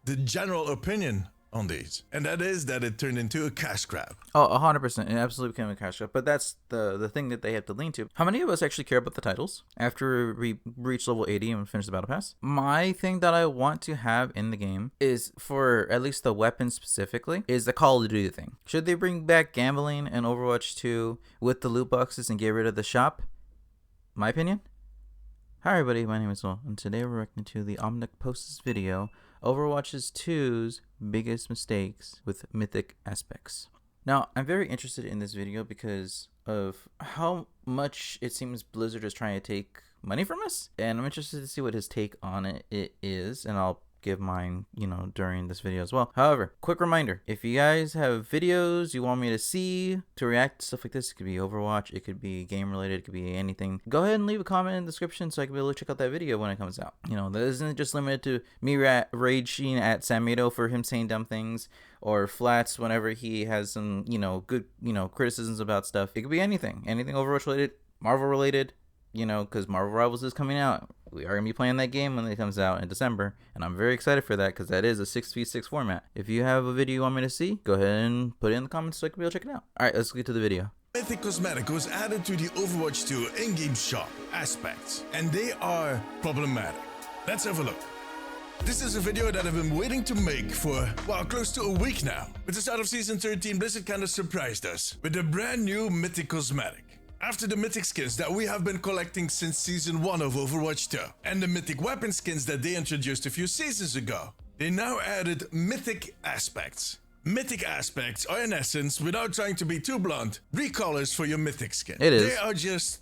the general opinion on these, and that is that it turned into a cash grab. Oh, 100%. It absolutely became a cash grab. But that's the thing that they have to lean to. How many of us actually care about the titles after we reach level 80 and finish the battle pass? My thing that I want to have in the game is, for at least the weapons specifically, is the Call of Duty thing. Should they bring back gambling in Overwatch 2 with the loot boxes and get rid of the shop? My opinion? Hi everybody, my name is Will, and today we're reacting to the Omnic Post's video, Overwatch's 2's biggest mistakes with Mythic aspects. Now, I'm very interested in this video because of how much it seems Blizzard is trying to take money from us, and I'm interested to see what his take on it is, and I'll give mine, during this video as well. However, quick reminder, if you guys have videos you want me to see to react to stuff like this, it could be Overwatch, it could be game related, it could be anything, go ahead and leave a comment in the description so I can be able to check out that video when it comes out. That isn't just limited to me raging at Samito for him saying dumb things, or Flats whenever he has some, good, criticisms about stuff. It could be anything Overwatch related, Marvel related, because Marvel Rivals is coming out. We are going to be playing that game when it comes out in December, and I'm very excited for that because that is a 6v6 format. If you have a video you want me to see, go ahead and put it in the comments so I can be able to check it out. Alright, let's get to the video. Mythic cosmetic was added to the Overwatch 2 in-game shop aspects, and they are problematic. Let's have a look. This is a video that I've been waiting to make for, close to a week now. With the start of Season 13, Blizzard kind of surprised us with a brand new Mythic cosmetic. After the Mythic skins that we have been collecting since Season 1 of Overwatch 2, and the Mythic weapon skins that they introduced a few seasons ago, they now added Mythic aspects. Mythic aspects are, in essence, without trying to be too blunt, recolors for your Mythic skin. It is. They are just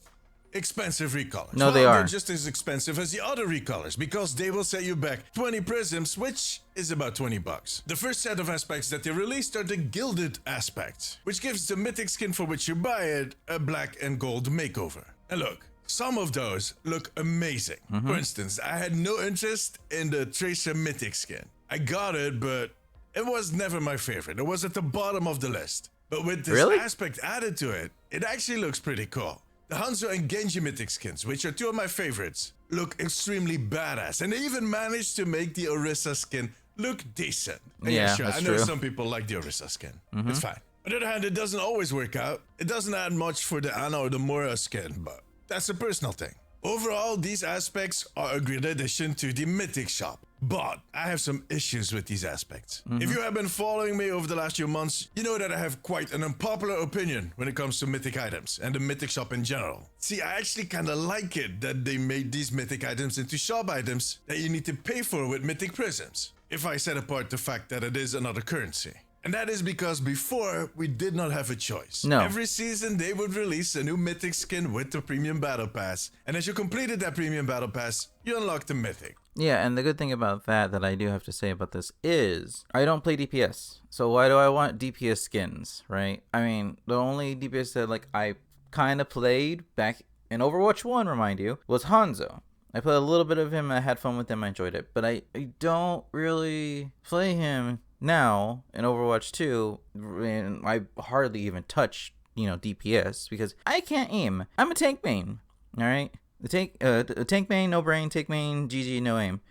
expensive recolors. No, they are. They're just as expensive as the other recolors because they will set you back 20 prisms, which is about 20 bucks. The first set of aspects that they released are the gilded aspects, which gives the Mythic skin for which you buy it a black and gold makeover. And look, some of those look amazing. For instance, I had no interest in the Tracer Mythic skin. I got it, but it was never my favorite. It was at the bottom of the list. But with this aspect added to it, it actually looks pretty cool. The Hanzo and Genji Mythic skins, which are two of my favorites, look extremely badass, and they even managed to make the Orisa skin look decent. And yeah, sure, that's I know true. some people like the Orisa skin. It's fine. On the other hand, it doesn't always work out. It doesn't add much for the Ana or the Mora skin, but that's a personal thing. Overall, these aspects are a great addition to the Mythic shop. But I have some issues with these aspects. If you have been following me over the last few months, you know that I have quite an unpopular opinion when it comes to Mythic items and the Mythic shop in general. See, I actually kinda like it that they made these Mythic items into shop items that you need to pay for with Mythic Prisms, if I set apart the fact that it is another currency. And that is because before, we did not have a choice. No. Every season, they would release a new Mythic skin with the Premium Battle Pass. And as you completed that Premium Battle Pass, you unlocked the Mythic. Yeah, and the good thing about that I do have to say about this is I don't play DPS. So why do I want DPS skins, right? I mean, the only DPS that I kind of played back in Overwatch 1, remind you, was Hanzo. I played a little bit of him, I had fun with him, I enjoyed it. But I don't really play him now in Overwatch 2, and I hardly even touch, DPS because I can't aim. I'm a tank main, all right? The tank main, no brain, tank main, GG, no aim.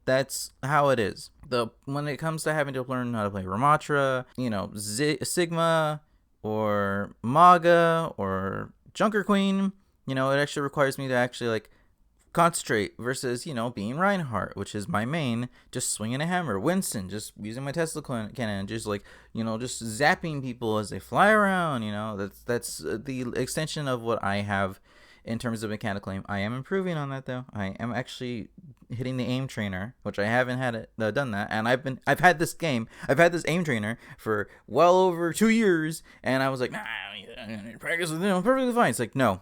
That's how it is. When it comes to having to learn how to play Ramatra, Sigma, or Maga, or Junker Queen, it actually requires me to actually, concentrate versus, being Reinhardt, which is my main, just swinging a hammer. Winston, just using my Tesla cannon, just just zapping people as they fly around, That's the extension of what I have in terms of mechanical aim. I am improving on that though. I am actually hitting the aim trainer, which I haven't done that, and I've had this aim trainer for well over 2 years, and I was like, nah, I need to practice with it. Perfectly fine. It's like, no,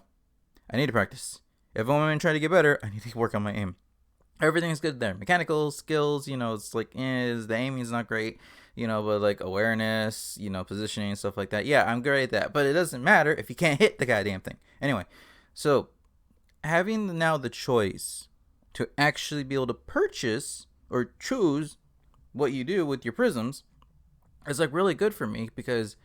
I need to practice. If I'm going to try to get better, I need to work on my aim. Everything's good there. Mechanical skills, it's the aiming is not great, but awareness, positioning and stuff like that. Yeah, I'm great at that, but it doesn't matter if you can't hit the goddamn thing. Anyway, so having now the choice to actually be able to purchase or choose what you do with your prisms is really good for me because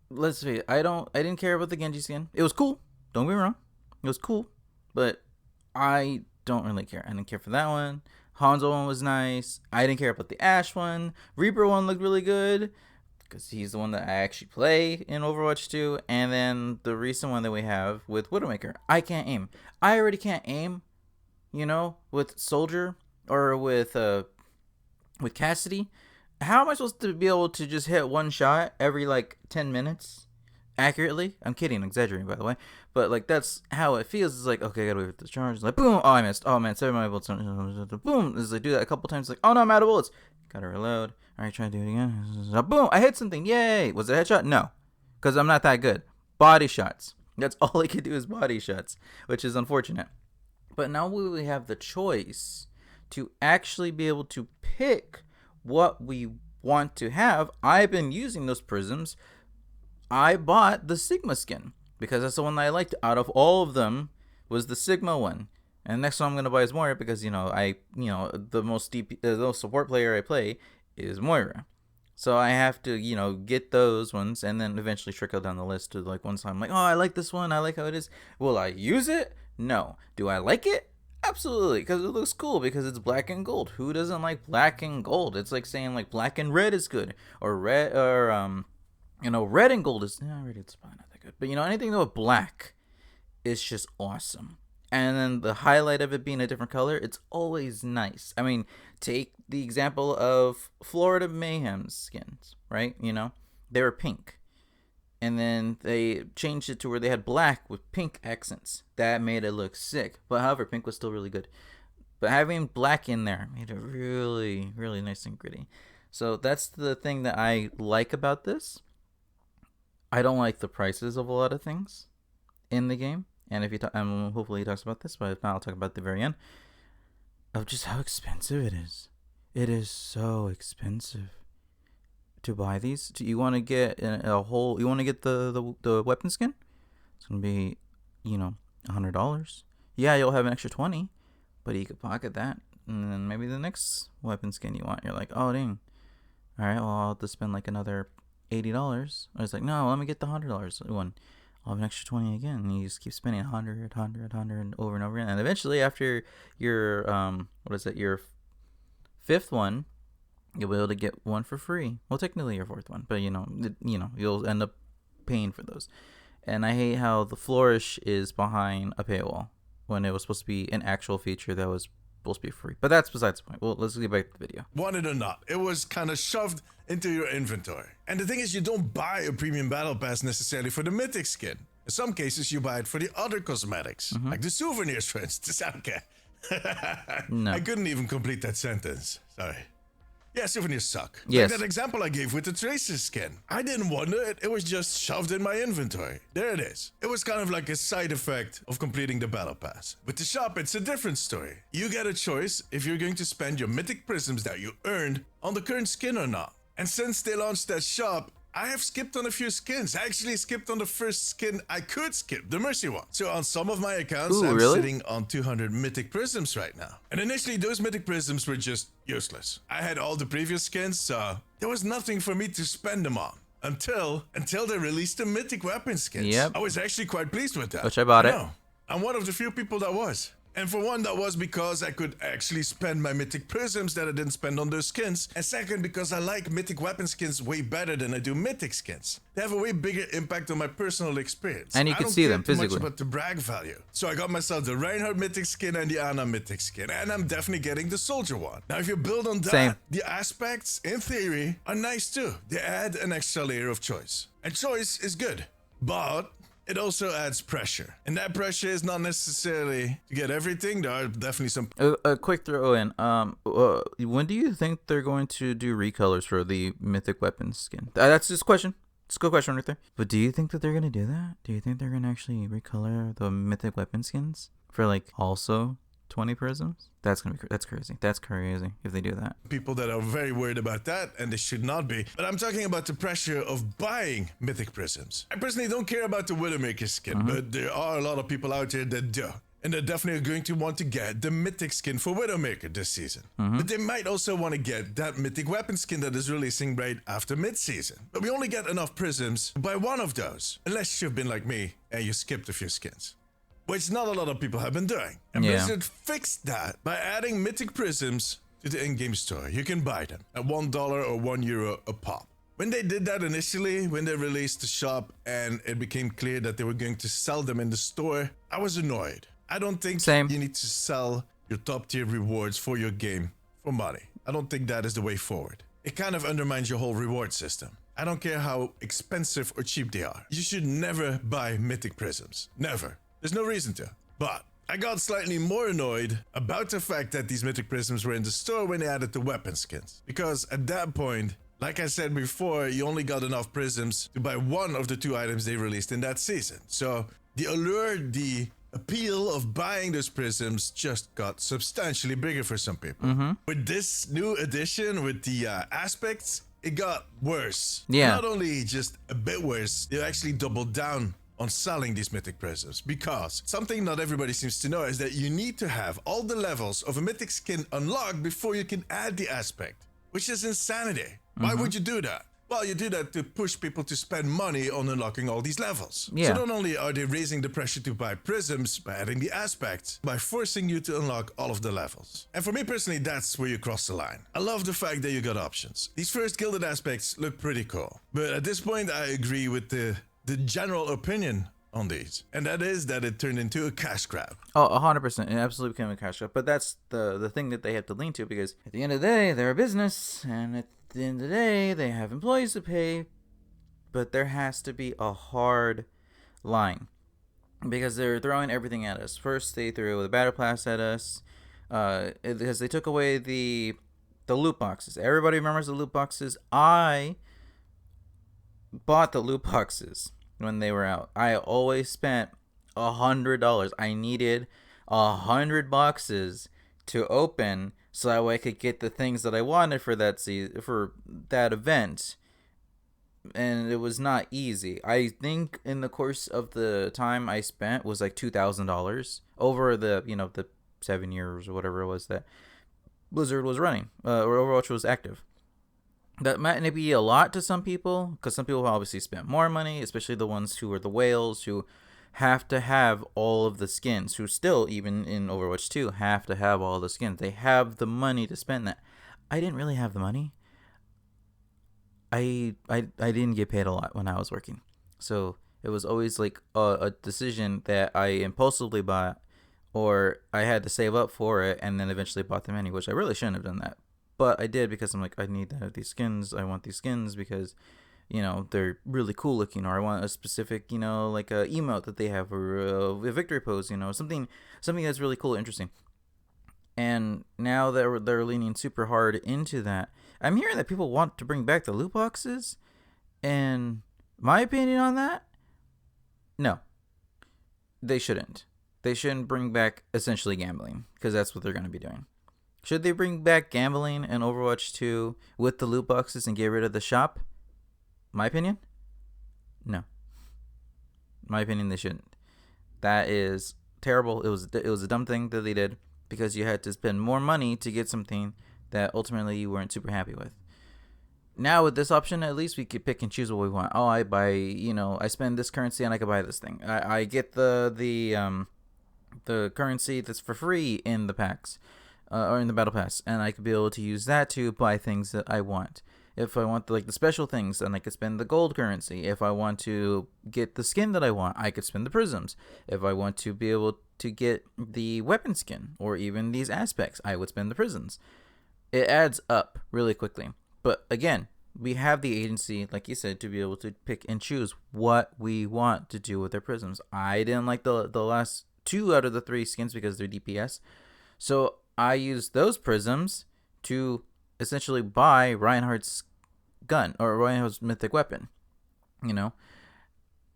let's see, I didn't care about the Genji skin. It was cool. Don't get me wrong. It was cool. But I don't really care. I didn't care for that one. Hanzo one was nice. I didn't care about the Ash one. Reaper one looked really good because he's the one that I actually play in Overwatch 2. And then the recent one that we have with Widowmaker. I can't aim. I already can't aim, you know, with Soldier or with Cassidy. How am I supposed to be able to just hit one shot every like 10 minutes accurately? I'm kidding, exaggerating by the way, but like that's how it feels. It's like, okay, I gotta wait for the charge. It's like, boom, oh I missed. Oh man, 7 bullets. Boom. It's like do that a couple times. Like, oh no, I'm out of bullets. Gotta reload. All right, try to do it again. Boom, I hit something. Yay! Was it a headshot? No, because I'm not that good. Body shots. That's all I could do is body shots, which is unfortunate. But now we have the choice to actually be able to pick what we want to have. I've been using those prisms. I bought the Sigma skin because that's the one that I liked out of all of them was the Sigma one. And next one I'm gonna buy is Moira because the most support player I play is Moira. So I have to, get those ones and then eventually trickle down the list to like once I'm like, oh, I like this one, I like how it is. Will I use it? No. Do I like it? Absolutely, because it looks cool because it's black and gold. Who doesn't like black and gold? It's like saying like black and red is good, or red red and gold is red. It's probably not that good, but anything with black is just awesome. And then the highlight of it being a different color, it's always nice. I mean, take the example of Florida Mayhem's skins, right? They were pink. And then they changed it to where they had black with pink accents. That made it look sick. But however, pink was still really good. But having black in there made it really, really nice and gritty. So that's the thing that I like about this. I don't like the prices of a lot of things in the game. And if you hopefully he talks about this, but if not, I'll talk about the very end of just how expensive it is. It is so expensive to buy these. You want to get you want to get the weapon skin? It's gonna be $100. Yeah, you'll have an extra 20, but you could pocket that, and then maybe the next weapon skin you want, you're like, oh dang, all right, well I'll have to spend like another $80. I was like, no, let me get the $100 one. I'll have an extra 20 again, and you just keep spending 100 over and over again, and eventually after your your fifth one, you'll be able to get one for free. Well, technically your fourth one, but you'll end up paying for those. And I hate how the flourish is behind a paywall when it was supposed to be an actual feature that was supposed to be free. But that's besides the point. Well, let's get back to the video. Want it or not, it was kind of shoved into your inventory. And the thing is, you don't buy a premium battle pass necessarily for the Mythic skin. In some cases, you buy it for the other cosmetics, like the souvenirs, for instance. Okay. No. I couldn't even complete that sentence. Sorry. Yeah, souvenirs suck. Yes. Like that example I gave with the Tracer skin. I didn't wonder it. It was just shoved in my inventory. There it is. It was kind of like a side effect of completing the battle pass. With the shop, it's a different story. You get a choice if you're going to spend your mythic prisms that you earned on the current skin or not. And since they launched that shop, I have skipped on a few skins. I actually skipped on the first skin I could skip, the Mercy one. So on some of my accounts, I'm sitting on 200 Mythic Prisms right now. And initially, those Mythic Prisms were just useless. I had all the previous skins, so there was nothing for me to spend them on. Until they released the Mythic weapon skins. Yep. I was actually quite pleased with that. Which I bought it. I'm one of the few people that was. And for one, that was because I could actually spend my Mythic Prisms that I didn't spend on those skins. And second, because I like Mythic weapon skins way better than I do Mythic skins. They have a way bigger impact on my personal experience. And you can see them physically. I don't care too much about the brag value. So I got myself the Reinhardt Mythic skin and the Ana Mythic skin. And I'm definitely getting the Soldier one. Now, if you build on that, the aspects, in theory, are nice too. They add an extra layer of choice. And choice is good. But it also adds pressure. And that pressure is not necessarily to get everything. There are definitely some... A quick throw in. When do you think they're going to do recolors for the Mythic weapons skin? That's just a question. It's a good question right there. But do you think that they're going to do that? Do you think they're going to actually recolor the Mythic weapon skins for like also 20 prisms? That's crazy. That's crazy if they do that. People that are very worried about that, and they should not be. But I'm talking about the pressure of buying Mythic Prisms. I personally don't care about the Widowmaker skin, but there are a lot of people out there that do. And they're definitely going to want to get the Mythic skin for Widowmaker this season. But they might also want to get that Mythic weapon skin that is releasing right after mid-season. But we only get enough prisms to buy one of those. Unless you've been like me and you skipped a few skins. which not a lot of people have been doing. And Yeah. Blizzard fixed that by adding Mythic Prisms to the in-game store. You can buy them at $1 or €1 a pop. When they did that initially, when they released the shop and it became clear that they were going to sell them in the store, I was annoyed. I don't think Same. you need to sell your top tier rewards for your game for money. I don't think that is the way forward. It kind of undermines your whole reward system. I don't care how expensive or cheap they are. You should never buy Mythic Prisms. Never. There's no reason to. But I got slightly more annoyed about the fact that these Mythic Prisms were in the store when they added the weapon skins. Because at that point, like I said before, you only got enough prisms to buy one of the 2 items they released in that season. So the allure, the appeal of buying those prisms just got substantially bigger for some people. With this new edition, with the aspects, it got worse. Yeah. Not only just a bit worse, they actually doubled down on selling these mythic prisms, because something not everybody seems to know is that you need to have all the levels of a mythic skin unlocked before you can add the aspect, which is insanity. Why would you do that? Well, you do that to push people to spend money on unlocking all these levels. Yeah. So not only are they raising the pressure to buy prisms by adding the aspects, by forcing you to unlock all of the levels. And for me personally, that's where you cross the line. I love the fact that you got options. These first gilded aspects look pretty cool. But at this point, I agree with the general opinion on these. And that is that it turned into a cash grab. Oh, 100%. It absolutely became a cash grab. But that's the thing that they have to lean to, because at the end of the day, they're a business, and at the end of the day, they have employees to pay. But there has to be a hard line, because they're throwing everything at us. First, they threw the battle pass at us, because they took away the loot boxes. Everybody remembers the loot boxes. I bought the loot boxes when they were out. I always spent $100. I needed 100 boxes to open so that way I could get the things that I wanted for that event. And it was not easy. I think in the course of the time I spent was like $2,000 over the 7 years or whatever it was that Blizzard was running, or Overwatch was active. That might be a lot to some people, because some people obviously spend more money, especially the ones who are the whales, who have to have all of the skins, who still, even in Overwatch 2, have to have all the skins. They have the money to spend that. I didn't really have the money. I didn't get paid a lot when I was working. So it was always like a decision that I impulsively bought, or I had to save up for it and then eventually bought them anyway, which I really shouldn't have done that. But I did, because I'm like, I need to have these skins. I want these skins because, they're really cool looking, or I want a specific, like a emote that they have, or a victory pose, something that's really cool, interesting. And now they're leaning super hard into that. I'm hearing that people want to bring back the loot boxes, and my opinion on that, no, they shouldn't. They shouldn't bring back essentially gambling, because that's what they're going to be doing. Should they bring back gambling in Overwatch 2 with the loot boxes and get rid of the shop? My opinion? No. My opinion, they shouldn't. That is terrible. It was a dumb thing that they did, because you had to spend more money to get something that ultimately you weren't super happy with. Now with this option, at least we could pick and choose what we want. Oh, I buy, I spend this currency and I could buy this thing. I get the currency that's for free in the packs. Or in the battle pass, and I could be able to use that to buy things that I want. If I want the special things, then I could spend the gold currency. If I want to get the skin that I want, I could spend the prisms. If I want to be able to get the weapon skin, or even these aspects, I would spend the prisms. It adds up really quickly. But again, we have the agency, like you said, to be able to pick and choose what we want to do with our prisms. I didn't like the last 2 out of the 3 skins because they're DPS. So I used those prisms to essentially buy Reinhardt's gun, or Reinhardt's mythic weapon, And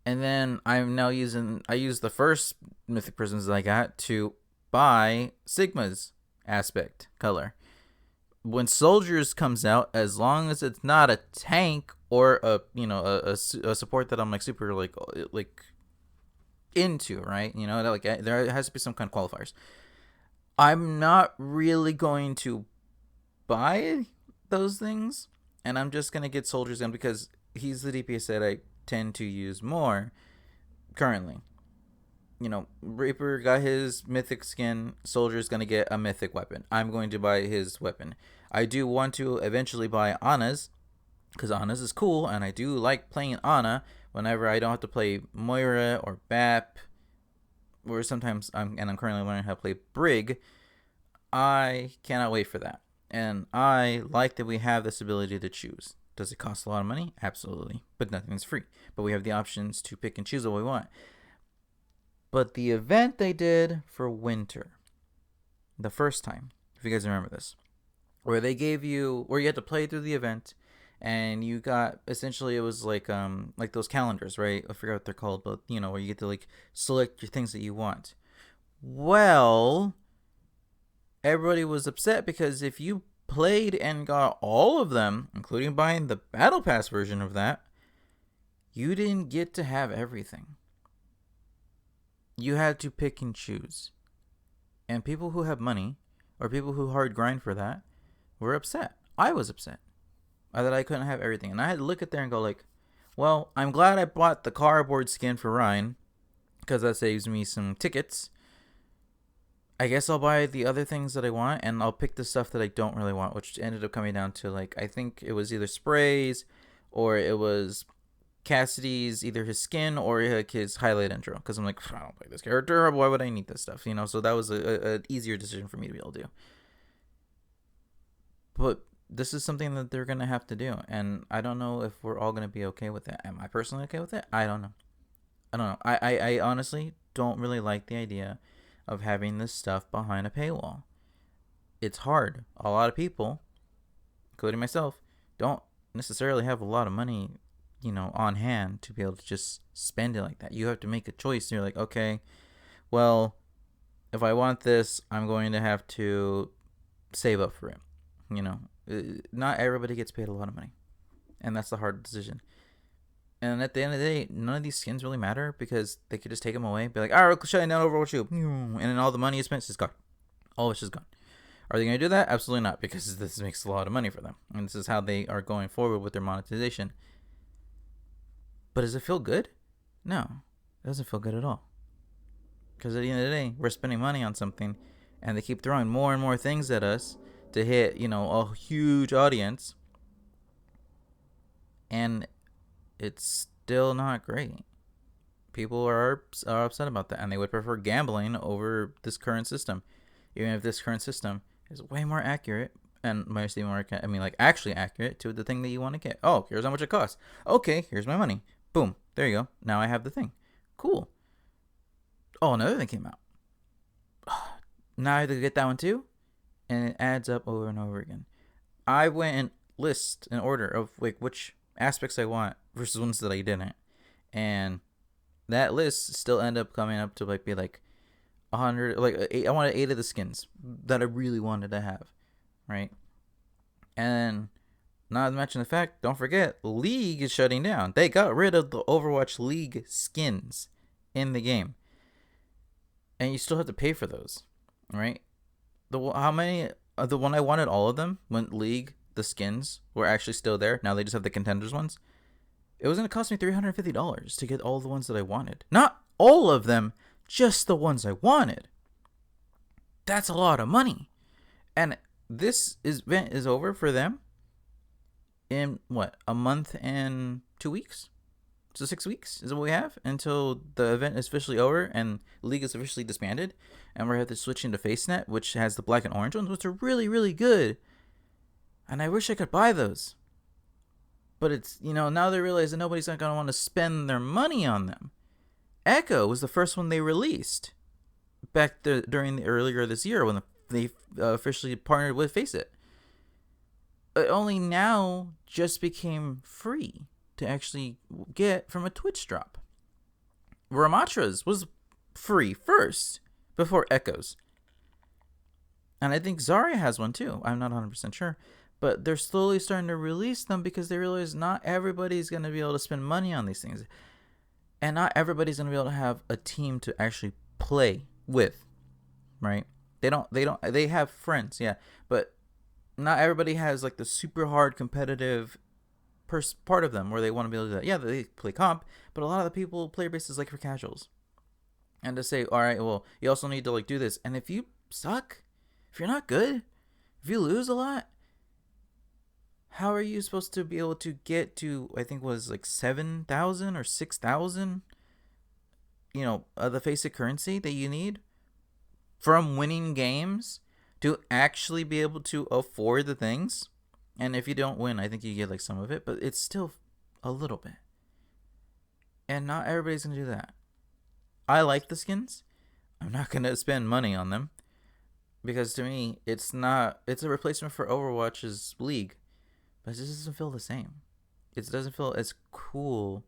then I use the first mythic prisms that I got to buy Sigma's aspect color. When Soldiers comes out, as long as it's not a tank or a support that I'm like super like into, right? There has to be some kind of qualifiers. I'm not really going to buy those things, and I'm just going to get Soldier's Gun because he's the DPS that I tend to use more currently. Reaper got his mythic skin. Soldier's gonna get a mythic weapon. I'm going to buy his weapon. I do want to eventually buy Anna's, because Anna's is cool, and I do like playing Anna whenever I don't have to play Moira or Bap, or sometimes I'm currently learning how to play Brig. I cannot wait for that. And I like that we have this ability to choose. Does it cost a lot of money? Absolutely. But nothing's free. But we have the options to pick and choose what we want. But the event they did for winter, the first time, if you guys remember this, where they gave you, where you had to play through the event, and you got, essentially it was like those calendars, right? I forget what they're called, but where you get to like select your things that you want. Well, everybody was upset because if you played and got all of them, including buying the Battle Pass version of that, you didn't get to have everything. You had to pick and choose. And people who have money, or people who hard grind for that, were upset. I was upset that I couldn't have everything. And I had to look at there and go like, well, I'm glad I bought the cardboard skin for Ryan, because that saves me some tickets. I guess I'll buy the other things that I want, and I'll pick the stuff that I don't really want, which ended up coming down to, like, I think it was either sprays, or it was Cassidy's, either his skin or like his highlight intro. Because I'm like, I don't play this character, why would I need this stuff? So that was an easier decision for me to be able to do. But this is something that they're going to have to do, and I don't know if we're all going to be okay with it. Am I personally okay with it? I don't know. I honestly don't really like the idea of having this stuff behind a paywall. It's hard. A lot of people, including myself, don't necessarily have a lot of money, on hand to be able to just spend it like that. You have to make a choice. You're like, okay, well, if I want this, I'm going to have to save up for it. Not everybody gets paid a lot of money, and that's the hard decision. And at the end of the day, none of these skins really matter, because they could just take them away, be like, all right, shutting down Overwatch 2, and then all the money you spent is gone. All of it's just gone. Are they going to do that? Absolutely not, because this makes a lot of money for them, and this is how they are going forward with their monetization. But does it feel good? No, it doesn't feel good at all. Because at the end of the day, we're spending money on something, and they keep throwing more and more things at us to hit, a huge audience, and it's still not great. People are upset about that, and they would prefer gambling over this current system, even if this current system is way more accurate, and mostly more, actually accurate to the thing that you want to get. Oh, here's how much it costs. Okay, here's my money. Boom, there you go. Now I have the thing. Cool. Oh, another thing came out. Now I have to get that one too, and it adds up over and over again. I went and list an order of like which aspects I want versus ones that I didn't, and that list still ended up coming up to be 100. I wanted 8 of the skins that I really wanted to have, right? And not to mention the fact, don't forget, League is shutting down. They got rid of the Overwatch League skins in the game, and you still have to pay for those, right? The one I wanted, all of them when League, the skins were actually still there. Now they just have the contenders ones. It was going to cost me $350 to get all the ones that I wanted. Not all of them, just the ones I wanted. That's a lot of money. And this event is over for them in a month and 2 weeks? So 6 weeks is what we have until the event is officially over and League is officially disbanded. And we're going to have to switch into FaceNet, which has the black and orange ones, which are really, really good. And I wish I could buy those. But it's, now they realize that nobody's not going to want to spend their money on them. Echo was the first one they released back during the earlier this year when they officially partnered with FaceIt. It only now just became free to actually get from a Twitch drop. Ramatra's was free first before Echo's. And I think Zarya has one too. I'm not 100% sure. But they're slowly starting to release them because they realize not everybody's going to be able to spend money on these things. And not everybody's going to be able to have a team to actually play with, right? They have friends, yeah. But not everybody has the super hard competitive part of them where they want to be able to do that. Yeah, they play comp, but a lot of the people player base is for casuals. And to say, all right, well, you also need to like do this. And if you suck, if you're not good, if you lose a lot, how are you supposed to be able to get to, I think was like 7,000 or 6,000, the basic currency that you need from winning games to actually be able to afford the things? And if you don't win, I think you get like some of it, but it's still a little bit. And not everybody's going to do that. I like the skins. I'm not going to spend money on them because to me, it's a replacement for Overwatch's League, but it just doesn't feel the same. It doesn't feel as cool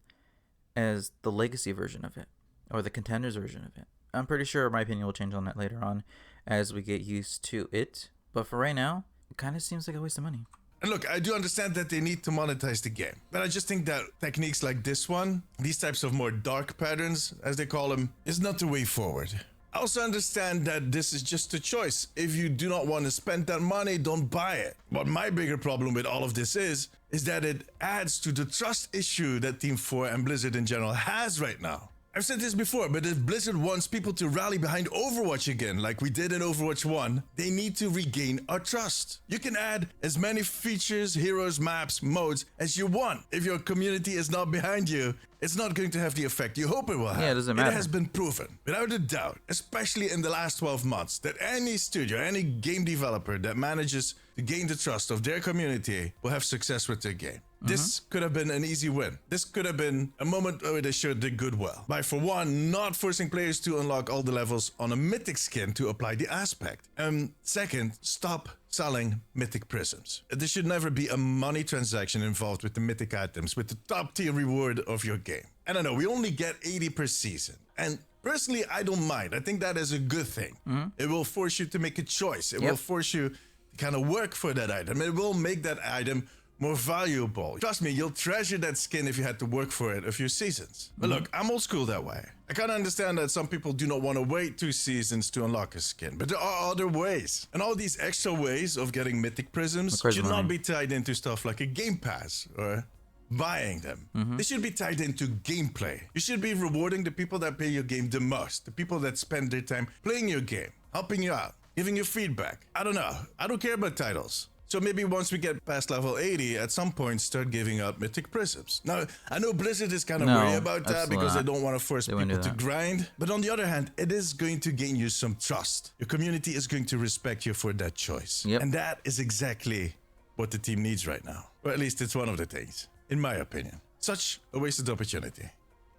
as the Legacy version of it or the Contenders version of it. I'm pretty sure my opinion will change on that later on as we get used to it. But for right now, it kind of seems like a waste of money. And look, I do understand that they need to monetize the game, but I just think that techniques like this one, these types of more dark patterns, as they call them, is not the way forward. I also understand that this is just a choice. If you do not want to spend that money, don't buy it. But my bigger problem with all of this is that it adds to the trust issue that Team 4 and Blizzard in general has right now. I've said this before, but if Blizzard wants people to rally behind Overwatch again, like we did in Overwatch 1, they need to regain our trust. You can add as many features, heroes, maps, modes as you want. If your community is not behind you, it's not going to have the effect you hope it will have. Yeah, it doesn't matter. It has been proven, without a doubt, especially in the last 12 months, that any studio, any game developer that manages to gain the trust of their community will have success with their game. This could have been an easy win. This could have been a moment where they showed the goodwill. By, for one, not forcing players to unlock all the levels on a Mythic skin to apply the aspect. And second, stop selling Mythic Prisms. There should never be a money transaction involved with the Mythic items, with the top tier reward of your game. And I know, we only get 80 per season. And personally, I don't mind. I think that is a good thing. It will force you to make a choice. It will force you to kind of work for that item. It will make that item more valuable. Trust me, you'll treasure that skin if you had to work for it a few seasons. But look, I'm old school that way. I kind of understand that some people do not want to wait 2 seasons to unlock a skin, but there are other ways. And all these extra ways of getting Mythic Prisms should not be tied into stuff like a Game Pass or buying them. They should be tied into gameplay. You should be rewarding the people that play your game the most, the people that spend their time playing your game, helping you out, giving you feedback. I don't know. I don't care about titles. So maybe once we get past level 80, at some point start giving out Mythic Prisms. Now, I know Blizzard is kind of worried about that because they don't want to force people to grind. But on the other hand, it is going to gain you some trust. Your community is going to respect you for that choice. And that is exactly what the team needs right now. Or at least it's one of the things, in my opinion. Such a wasted opportunity.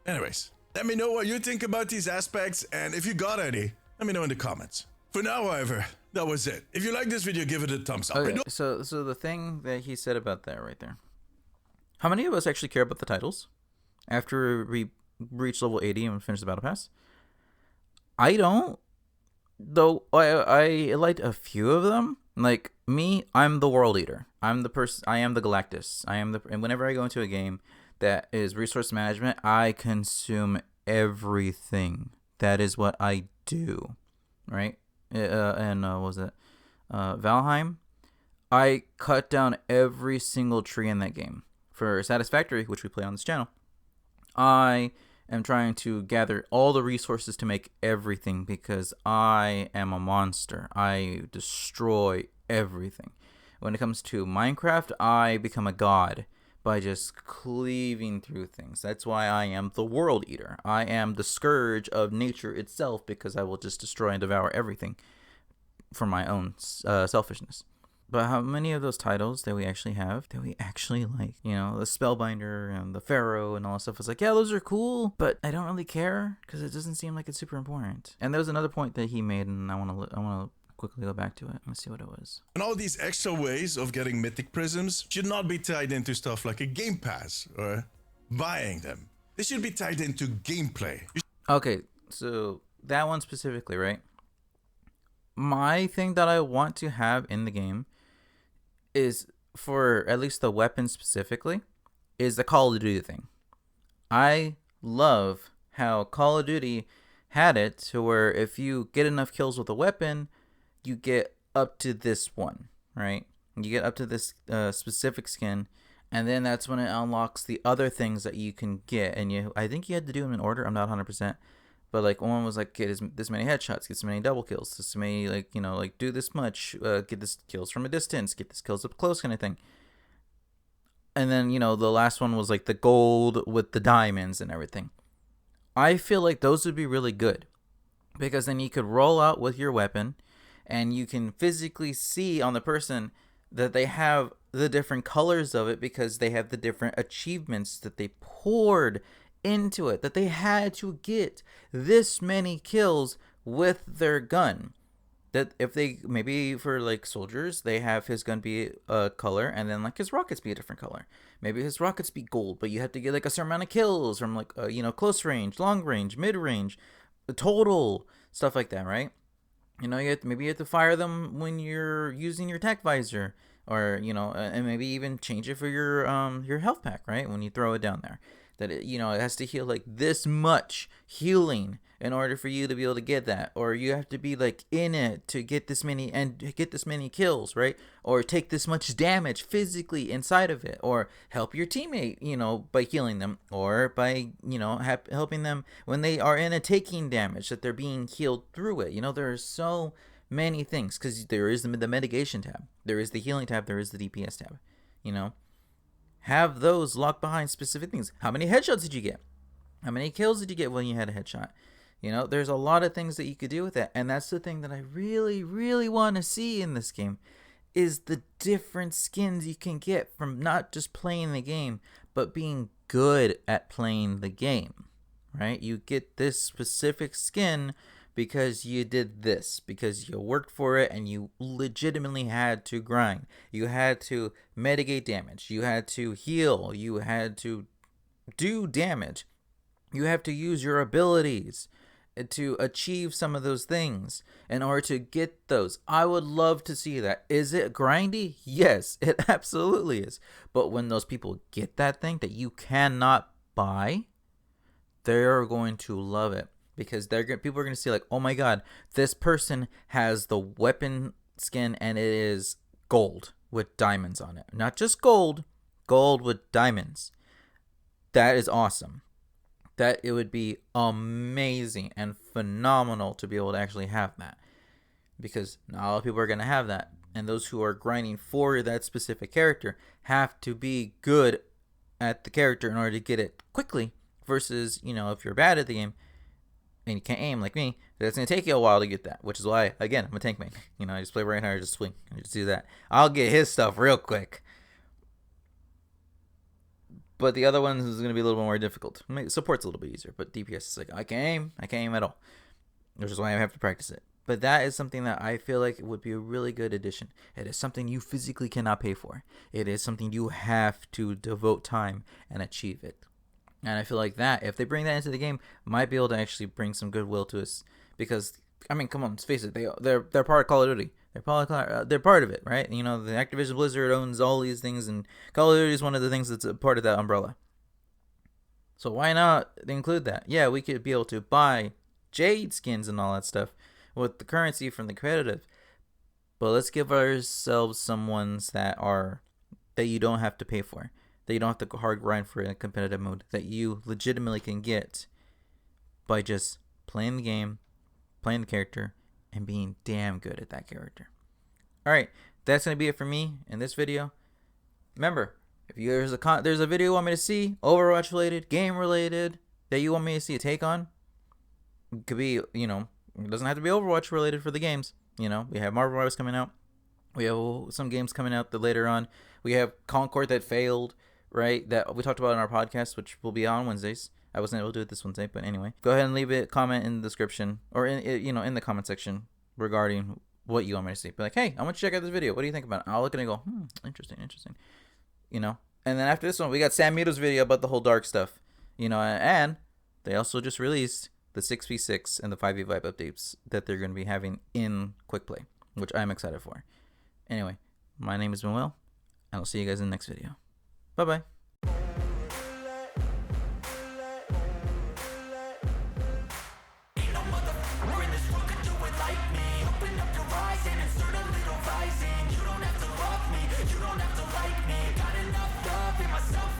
Anyways, let me know what you think about these aspects, and if you got any, let me know in the comments. For now, however, that was it. If you like this video, give it a thumbs up. Okay, so the thing that he said about that right there. How many of us actually care about the titles after we reach level 80 and finish the battle pass? I don't. Though I liked a few of them. Like me, I'm the world eater. I am the Galactus. And whenever I go into a game that is resource management, I consume everything. That is what I do. Right? What was it? Valheim. I cut down every single tree in that game. For Satisfactory, which we play on this channel, I am trying to gather all the resources to make everything because I am a monster. I destroy everything. When it comes to Minecraft, I become a god by just cleaving through things. That's why I am the world eater. I am the scourge of nature itself because I will just destroy and devour everything for my own selfishness. But how many of those titles that we actually have that we actually like? You know, the Spellbinder and the Pharaoh and all that stuff. It's like, yeah, those are cool, but I don't really care because it doesn't seem like it's super important. And there was another point that he made, and I want to quickly go back to it. Let's see what it was. And all these extra ways of getting Mythic Prisms should not be tied into stuff like a Game Pass or buying them. They should be tied into gameplay. Okay, so that one specifically, right? My thing that I want to have in the game is, for at least the weapons specifically, is the Call of Duty thing. I love how Call of Duty had it to where if you get enough kills with a weapon, you get up to this one, right? You get up to this specific skin, and then that's when it unlocks the other things that you can get. And I think you had to do them in order. I'm not 100%, But like one was like, get this many headshots, get so many double kills, this many, like, you know, like do this much, get this kills from a distance, get this kills up close, kind of thing. And then, you know, the last one was like the gold with the diamonds and everything. I feel like those would be really good, because then you could roll out with your weapon and you can physically see on the person that they have the different colors of it, because they have the different achievements that they poured into it, that they had to get this many kills with their gun. That if they, maybe for like soldiers, they have his gun be a color and then like his rockets be a different color. Maybe his rockets be gold, but you have to get like a certain amount of kills from like you know, close range, long range, mid range, the total stuff like that, right? You know, maybe you have to fire them when you're using your attack visor, or you know, and maybe even change it for your health pack, right? When you throw it down there, that it, you know, it has to heal like this much healing in order for you to be able to get that, or you have to be like in it to get this many and get this many kills, right? Or take this much damage physically inside of it, or help your teammate, you know, by healing them, or by, you know, helping them when they are in a taking damage, that they're being healed through it. You know, there are so many things, because there is the mitigation tab, there is the healing tab, there is the DPS tab. You know, have those locked behind specific things. How many headshots did you get? How many kills did you get when you had a headshot? You know, there's a lot of things that you could do with that. And that's the thing that I really, really want to see in this game, is the different skins you can get from not just playing the game, but being good at playing the game, right? You get this specific skin because you did this, because you worked for it and you legitimately had to grind. You had to mitigate damage. You had to heal. You had to do damage. You have to use your abilities to achieve some of those things in order to get those. I would love to see that. Is it grindy? Yes, it absolutely is. But when those people get that thing that you cannot buy, they're going to love it, because people are going to see like, oh my god, this person has the weapon skin and it is gold with diamonds on it. Not just gold with diamonds. That is awesome. That it would be amazing and phenomenal to be able to actually have that, because not a lot of people are going to have that, and those who are grinding for that specific character have to be good at the character in order to get it quickly, versus, you know, if you're bad at the game and you can't aim like me, that's going to take you a while to get that, which is why, again, I'm a tank main. You know, I just play right here, just swing, I just do that. I'll get his stuff real quick. But the other ones is going to be a little bit more difficult. Support's a little bit easier, but DPS is like, I can't aim at all. Which is why I have to practice it. But that is something that I feel like would be a really good addition. It is something you physically cannot pay for. It is something you have to devote time and achieve it. And I feel like that, if they bring that into the game, might be able to actually bring some goodwill to us. Because, I mean, come on, let's face it, they're part of Call of Duty. They're part of it, right? You know, the Activision Blizzard owns all these things, and Call of Duty is one of the things that's a part of that umbrella. So why not include that? Yeah, we could be able to buy Jade skins and all that stuff with the currency from the competitive, but let's give ourselves some ones that you don't have to pay for, that you don't have to hard grind for in a competitive mode, that you legitimately can get by just playing the game, playing the character, and being damn good at that character. Alright, that's going to be it for me in this video. Remember, if there's a video you want me to see, Overwatch related, game related, that you want me to see a take on, it could be, you know, it doesn't have to be Overwatch related for the games. You know, we have Marvel Rivals coming out. We have some games coming out that later on. We have Concord that failed, right? That we talked about in our podcast, which will be on Wednesdays. I wasn't able to do it this Wednesday, but anyway, go ahead and leave a comment in the description, or in the comment section regarding what you want me to see. Be like, hey, I want you to check out this video. What do you think about it? I'll look at it and go, interesting. You know, and then after this one, we got Sam Muto's video about the whole dark stuff. You know, and they also just released the 6v6 and the 5v5 updates that they're going to be having in Quick Play, which I'm excited for. Anyway, my name has been Will, and I'll see you guys in the next video. Bye-bye.